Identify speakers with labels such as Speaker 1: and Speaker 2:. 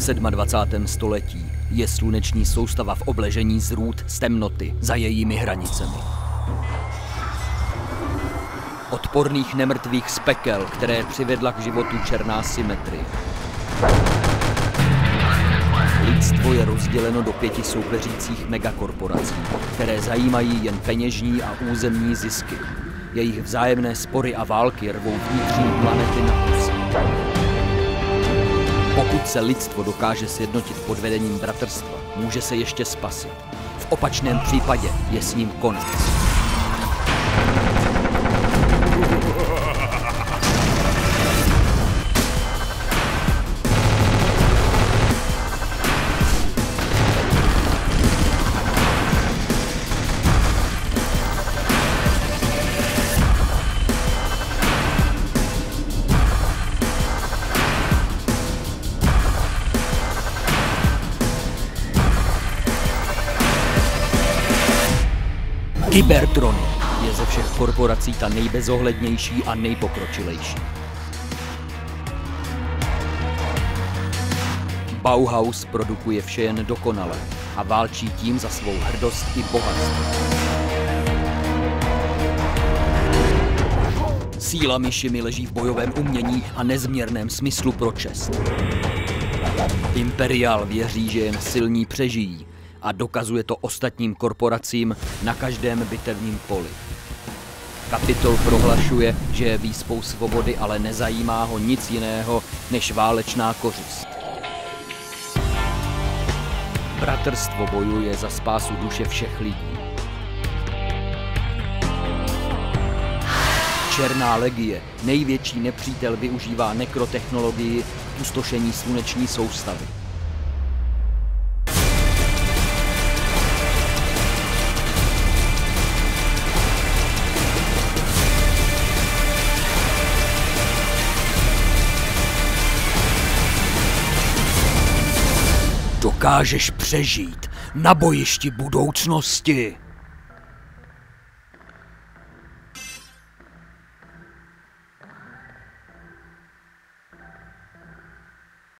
Speaker 1: V 27. století je sluneční soustava v obležení zrůd z temnoty za jejími hranicemi. Odporných nemrtvých z pekel, které přivedla k životu černá symetrie. Lidstvo je rozděleno do 5 soupeřících megakorporací, které zajímají jen peněžní a územní zisky. Jejich vzájemné spory a války rvou vnitřní planety na kusy. Pokud se lidstvo dokáže sjednotit pod vedením bratrstva, může se ještě spasit. V opačném případě je s ním konec. Cybertrony je ze všech korporací ta nejbezohlednější a nejpokročilejší. Bauhaus produkuje vše jen dokonale a válčí tím za svou hrdost i bohatství. Síla myši leží v bojovém umění a nezměrném smyslu pro čest. Imperiál věří, že jen silní přežijí, a dokazuje to ostatním korporacím na každém bitevním poli. Kapitol prohlašuje, že je výspou svobody, ale nezajímá ho nic jiného než válečná kořist. Bratrstvo bojuje za spásu duše všech lidí. Černá legie, největší nepřítel, využívá nekrotechnologii k pustošení sluneční soustavy. Dokážeš přežít na bojišti budoucnosti.